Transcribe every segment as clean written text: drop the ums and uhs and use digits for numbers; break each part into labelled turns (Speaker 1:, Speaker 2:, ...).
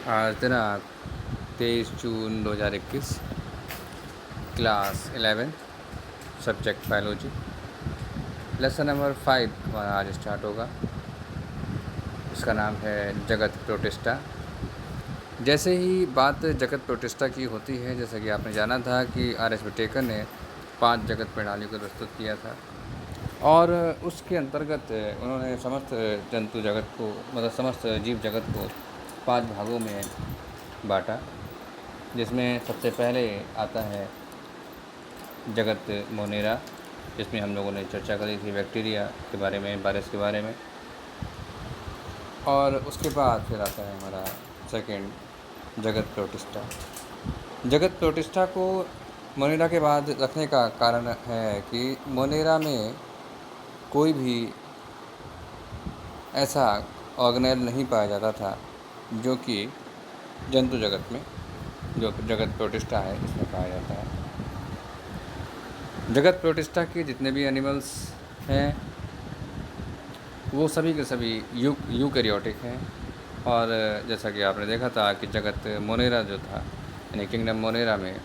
Speaker 1: आज दिनांक 23 जून 2021, class 11th, subject biology, lesson number 5 हमारा आज स्टार्ट होगा। इसका नाम है जगत प्रोटिस्टा। जैसे ही बात जगत प्रोटिस्टा की होती है, जैसा कि आपने जाना था कि आर.एस. विटेकर ने 5 जगत प्रणालियों को प्रस्तुत किया था और उसके अंतर्गत उन्होंने समस्त जंतु जगत को, मतलब समस्त जीव जगत को 5 भागों में बांटा, जिसमें सबसे पहले आता है जगत मोनेरा, जिसमें हम लोगों ने चर्चा करी थी बैक्टीरिया के बारे में, वायरस के बारे में। और उसके बाद फिर आता है हमारा सेकंड जगत प्रोटिस्टा। जगत प्रोटिस्टा को मोनेरा के बाद रखने का कारण है कि मोनेरा में कोई भी ऐसा ऑर्गेनेल नहीं पाया जाता था जो कि जंतु जगत में, जो जगत प्रोटिस्टा है, इसमें पाया जाता है। जगत प्रोटिस्टा के जितने भी एनिमल्स हैं वो सभी के सभी यूकैरियोटिक हैं। और जैसा कि आपने देखा था कि जगत मोनेरा जो था, यानी किंगडम मोनेरा में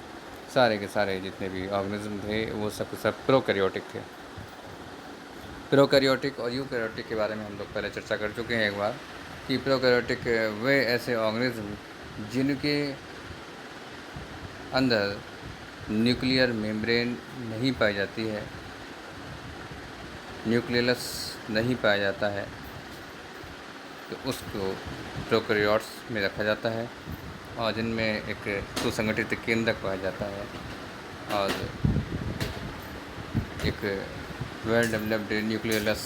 Speaker 1: सारे के सारे जितने भी ऑर्गेनिज्म थे वो सब प्रोकैरियोटिक थे। प्रोकैरियोटिक और यूकैरियोटिक के बारे में हम लोग पहले चर्चा कर चुके हैं एक बार, कि प्रोकैरियोटिक वे ऐसे ऑर्गेनिज्म जिनके अंदर न्यूक्लियर मेम्ब्रेन नहीं पाई जाती है, न्यूक्लियस नहीं पाया जाता है, तो उसको प्रोकैरियोट्स में रखा जाता है, और जिनमें एक सुसंगठित केंद्रक पाया जाता है और एक वेल डेवलप्ड न्यूक्लियस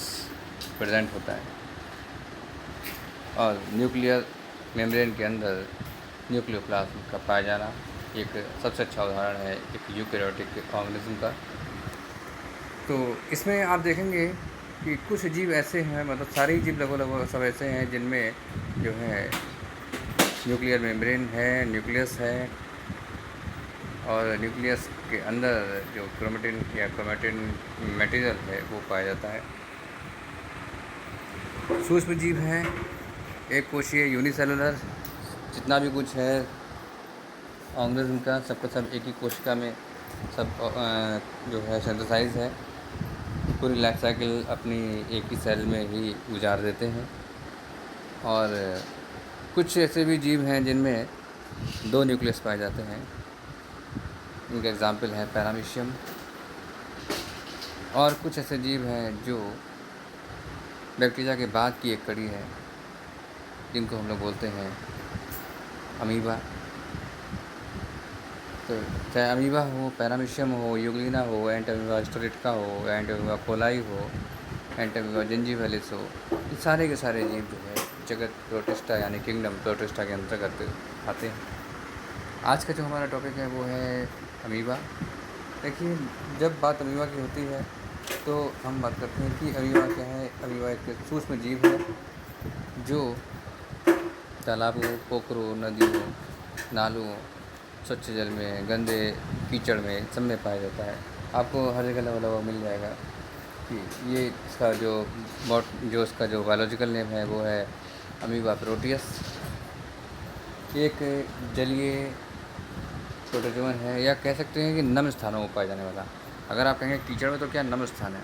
Speaker 1: प्रेजेंट होता है। और न्यूक्लियर मेम्ब्रेन के अंदर न्यूक्लियोप्लाज्म का पाया जाना एक सबसे अच्छा उदाहरण है एक यूकैरियोटिक ऑर्गेनिज्म का। तो इसमें आप देखेंगे कि कुछ जीव ऐसे हैं, मतलब सारे ही जीव लगभग सब ऐसे हैं जिनमें जो है न्यूक्लियर मेम्ब्रेन है, न्यूक्लियस है, और न्यूक्लियस के अंदर जो क्रोमेटिन या क्रोमेटिन मटेरियल है वो पाया जाता है। सूक्ष्म जीव हैं, एक कोशीय यूनिसेलुलर, जितना भी कुछ है ऑर्गेनिज्म का सबका सब एक ही कोशिका में सब जो है सिंथेसाइज है, पूरी लाइफ साइकिल अपनी एक ही सेल में ही गुजार देते हैं। और कुछ ऐसे भी जीव हैं जिनमें 2 न्यूक्लियस पाए जाते हैं, इनके एग्जाम्पल हैं पैरामीशियम। और कुछ ऐसे जीव हैं जो बैक्टीरिया के बाद की एक कड़ी है, जिनको हम लोग बोलते हैं अमीबा। तो चाहे अमीबा हो, पैरामीशियम हो, यूग्लिना हो, एंटामीबा स्टोरेटिका हो, एंटामीबा कोलाई हो, एंटामीबा जिंजीवैलिस हो, ये सारे के सारे जीव जो है जगत प्रोटिस्टा यानी किंगडम प्रोटिस्टा के अंतर्गत आते हैं। आज का जो हमारा टॉपिक है वो है अमीबा। देखिए, जब बात अमीबा की होती है तो हम बात करते हैं कि अमीबा क्या है। अमीबा एक सूक्ष्म जीव है जो तालाबों, पोखरों, नदियों, नालों, स्वच्छ जल में, गंदे कीचड़ में, सब में पाया जाता है। आपको हर जगह लगभग मिल जाएगा कि ये इसका जो इसका जो बायोलॉजिकल नेम है वो है अमीबा प्रोटियस। एक जलीय प्रोटोजोवन है, या कह सकते हैं कि नम स्थानों में पाया जाने वाला। अगर आप कहेंगे कीचड़ में, तो क्या नम स्थान है,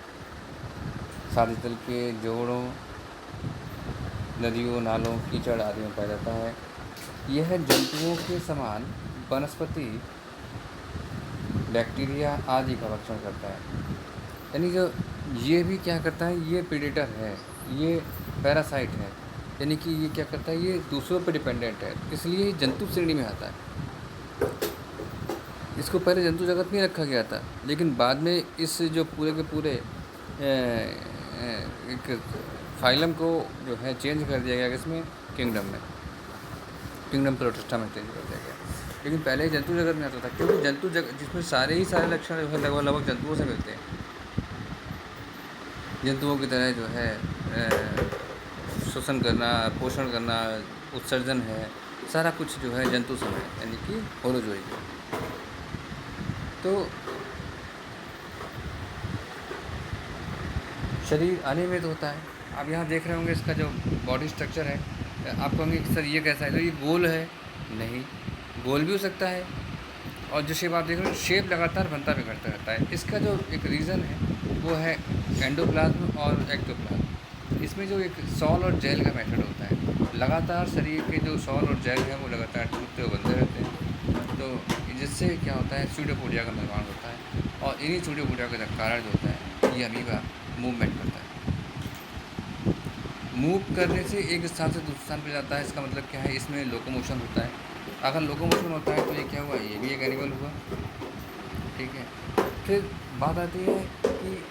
Speaker 1: सादी तल के जोड़ों, नदियों, नालों, कीचड़ आदि में पाया जाता है। यह जंतुओं के समान वनस्पति, बैक्टीरिया आदि का भक्षण करता है। यानी जो ये भी क्या करता है, ये प्रेडेटर है, ये पैरासाइट है, यानी कि ये क्या करता है, ये दूसरों पर डिपेंडेंट है, इसलिए जंतु श्रेणी में आता है। इसको पहले जंतु जगत में रखा गया था, लेकिन बाद में इस जो पूरे के पूरे एक फाइलम को जो है चेंज कर दिया गया, किसमें, किंगडम में, किंगडम प्रोटिस्टा में चेंज कर दिया गया। लेकिन पहले ही जंतु जगत में आता था, क्योंकि जंतु जगत जिसमें सारे ही सारे लक्षण जो है लगभग जंतुओं से मिलते हैं। जंतुओं की तरह जो है श्वसन करना, पोषण करना, उत्सर्जन है, सारा कुछ जो है जंतु से है, यानी कि होलोजोई है। तो शरीर अनियमित होता है। आप यहाँ देख रहे होंगे इसका जो बॉडी स्ट्रक्चर है, आप कहोगे कि सर ये कैसा है, तो ये गोल है। नहीं, गोल भी हो सकता है, और जो शेप आप देख रहे हो शेप लगातार बनता बिगड़ता रहता है। इसका जो एक रीज़न है वो है एंडोप्लाज्म और एक्टोप्लाज्म। इसमें जो एक सॉल और जेल का मेथड होता है, लगातार शरीर के जो सॉल और जेल हैं वो लगातार टूटते हुए बनते रहते हैं। तो जिससे क्या होता है, स्यूडोपोडिया का निर्माण होता है, और इन्हीं स्यूडोपोडिया का कारण जो होता है, ये अमीबा मूवमेंट करता है। मूव करने से एक स्थान से दूसरे स्थान पर जाता है, इसका मतलब क्या है, इसमें लोकोमोशन होता है। अगर लोकोमोशन होता है तो ये क्या हुआ, ये भी एक एनिमल हुआ। ठीक है, फिर बात आती है कि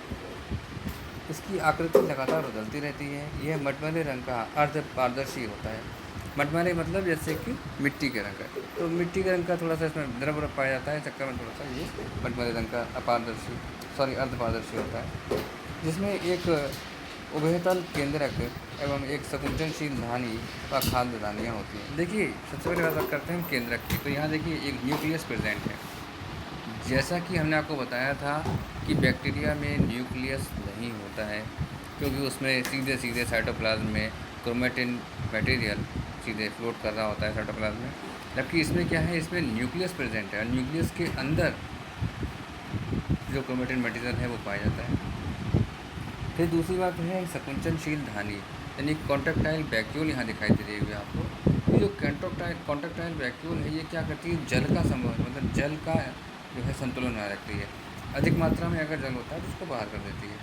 Speaker 1: इसकी आकृति लगातार बदलती रहती है। यह मटमैले रंग का अर्ध पारदर्शी होता है। मटमैले मतलब जैसे कि मिट्टी के रंग का, तो मिट्टी के रंग का थोड़ा सा इसमें द्रव पाया जाता है, चक्कर में थोड़ा सा ये मटमैले रंग का अर्ध पारदर्शी होता है, जिसमें एक उभयतल केंद्रक एवं एक संकुचनशील धानी व खाद्य दानियाँ होती हैं। देखिए, सबसे पहले बात करते हैं केंद्रक की। तो यहाँ देखिए एक न्यूक्लियस प्रेजेंट है। जैसा कि हमने आपको बताया था कि बैक्टीरिया में न्यूक्लियस नहीं होता है, क्योंकि उसमें सीधे सीधे साइटोप्लाज्म में क्रोमेटिन मटेरियल सीधे फ्लोट कर रहा होता है साइटोप्लाज्म में। जबकि इसमें क्या है, इसमें न्यूक्लियस प्रेजेंट है, और न्यूक्लियस के अंदर जो क्रोमेटिन मटेरियल है वो पाया जाता है। फिर दूसरी बात है संकुचनशील धानी, यानी कॉन्ट्रैक्टाइल वैक्यूल यहाँ दिखाई दे रही है आपको। ये जो कॉन्ट्रैक्टाइल वैक्यूल है, ये क्या करती है, जल का संवहन, मतलब जल का जो है संतुलन बनाए रखती है। अधिक मात्रा में अगर जल होता है तो उसको बाहर कर देती है।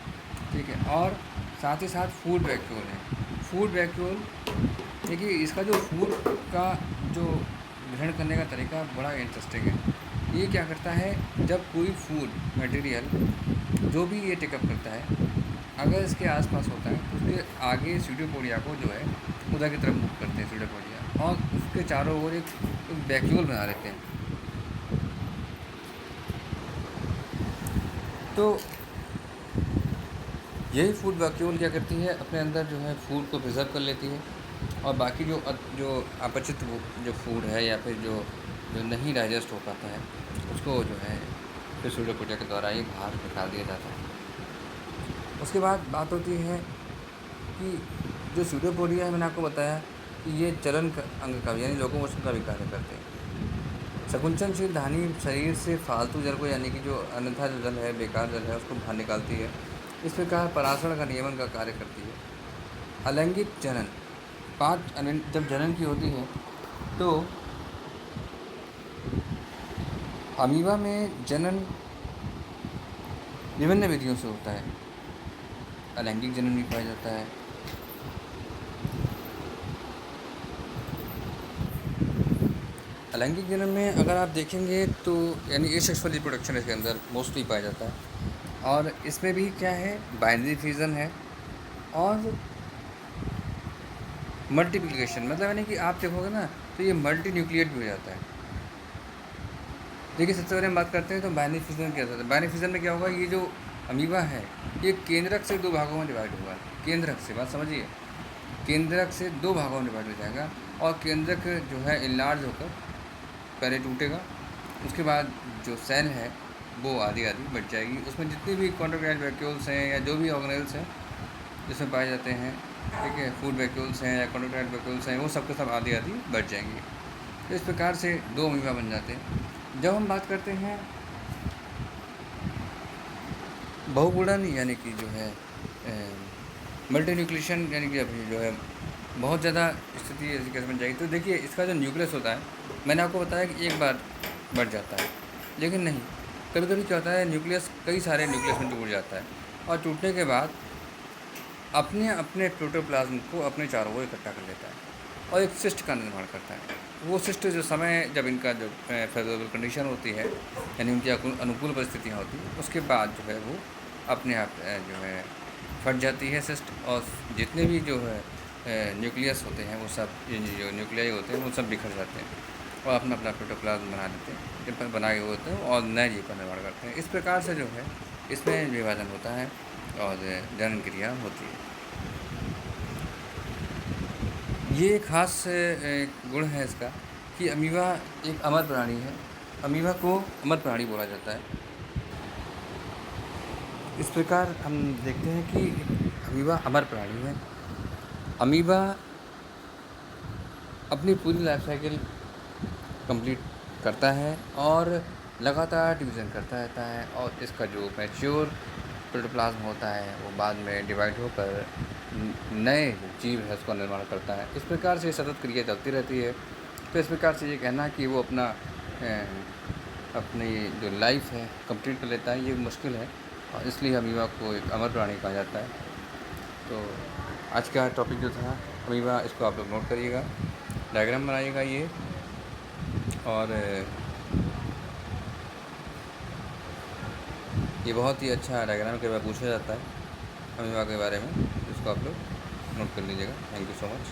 Speaker 1: ठीक है, और साथ ही साथ फूड वैक्यूल है। फूड वैक्यूल देखिए, इसका जो फूड का जो ग्रहण करने का तरीका बड़ा इंटरेस्टिंग है। ये क्या करता है, जब कोई फूड मटेरियल जो भी ये टेकअप करता है, अगर इसके आसपास होता है तो उसके आगे स्यूडोपोडिया को जो है उधर की तरफ मूव करते हैं स्यूडोपोडिया, और उसके चारों ओर एक वैक्यूल बना देते हैं। तो यही फूड वैक्यूल क्या करती है, अपने अंदर जो है फूड को प्रिजर्व कर लेती है, और बाकी जो अपचित जो फूड है या फिर जो जो नहीं डाइजेस्ट हो पाता है, उसको जो है फिर स्यूडोपोडिया के द्वारा ये बाहर निकाल दिया जाता है। उसके बाद बात होती है कि जो स्यूडोपोडिया है, मैंने आपको बताया कि ये चलन अंग का भी, यानी लोकोमोशन का भी कार्य करते हैं। संकुचनशील धानी शरीर से फालतू जल को, यानी कि जो अन्यथा जो जल है, बेकार जल है, उसको बाहर निकालती है। इस प्रकार परासरण का नियमन का कार्य करती है। अलैंगिक जनन, जब जनन की होती है तो अमीबा में जनन विभिन्न विधियों से होता है। अलैंगिक जनन भी पाया जाता है। अलैंगिक जनन में अगर आप देखेंगे तो यानी एसेक्सुअल रिप्रोडक्शन इसके अंदर मोस्टली पाया जाता है, और इसमें भी क्या है, बाइनरी फ्यूजन है और मल्टीप्लिकेशन, मतलब यानी कि आप देखोगे ना तो ये मल्टी न्यूक्लिएट भी हो जाता है। देखिए, सबसे पहले हम बात करते हैं तो बाइनरी फ्यूजन क्या होता है। बाइनरी फ्यूजन में क्या होगा, ये जो अमीबा है ये केंद्रक से दो भागों में डिवाइड होगा। केंद्रक से, बात समझिए, केंद्रक से दो भागों में डिवाइड हो जाएगा, और केंद्रक जो है इनलार्ज होकर पहले टूटेगा, उसके बाद जो सेल है वो आधी आधी बढ़ जाएगी। उसमें जितने भी कॉन्ट्रैक्टाइल वैक्यूल्स हैं या जो भी ऑर्गेनेल्स हैं जिसमें पाए जाते हैं, ठीक है, फूड वैक्यूल्स हैं या कॉन्ट्रैक्टाइल वैक्यूल्स हैं, वो सबके सब आधी आधी बढ़ जाएंगे। तो इस प्रकार से दो अमीबा बन जाते हैं। जब हम बात करते हैं बहुगुणन, यानी कि जो है मल्टीन्यूक्लिएशन, यानी कि अभी जो है बहुत ज़्यादा स्थिति ऐसी कैसे बन जाएगी, तो देखिए इसका जो न्यूक्लियस होता है, मैंने आपको बताया कि एक बार बढ़ जाता है, लेकिन नहीं, कभी कभी क्या होता है, न्यूक्लियस कई सारे न्यूक्लियस में टूट जाता है, और टूटने के बाद अपने अपने प्रोटोप्लाज्म को अपने चारों ओर इकट्ठा कर लेता है और एक सिस्ट का निर्माण करता है। वो सिस्ट जो समय जब इनका जो फेवरेबल कंडीशन होती है, यानी उनकी अनुकूल परिस्थितियाँ होती हैं, उसके बाद जो है वो अपने आप जो है फट जाती है सिस्ट, और जितने भी जो है न्यूक्लियस होते हैं वो सब, ये जो न्यूक्लियाई होते हैं वो सब बिखर जाते हैं और अपना अपना प्रोटोप्लाज्म बना लेते हैं, जब बनाए हुए होते हैं, और नए जीव का निर्माण करते हैं। इस प्रकार से जो है इसमें विभाजन होता है और जनन क्रिया होती है। ये एक खास गुण है इसका कि अमीबा एक अमर प्राणी है। अमीबा को अमर प्राणी बोला जाता है। इस प्रकार हम देखते हैं कि अमीबा अमर प्राणी है। अमीबा अपनी पूरी लाइफ साइकिल कंप्लीट करता है और लगातार डिवीज़न करता रहता है, और इसका जो मैच्योर प्रोटोप्लाज़्म होता है वो बाद में डिवाइड होकर नए जो जीव है उसका निर्माण करता है। इस प्रकार से सतत क्रिया चलती रहती है। तो इस प्रकार से ये कहना कि वो अपनी जो लाइफ है कंप्लीट कर लेता है, ये मुश्किल है, और इसलिए अमीबा को एक अमर प्राणी कहा जाता है। तो आज का टॉपिक जो था अमीबा, इसको आप लोग नोट करिएगा, डायग्राम बनाइएगा ये, और ये बहुत ही अच्छा डायग्राम के बाद पूछा जाता है अमीबा के बारे में, जिसको आप लोग नोट कर लीजिएगा। Thank you so much.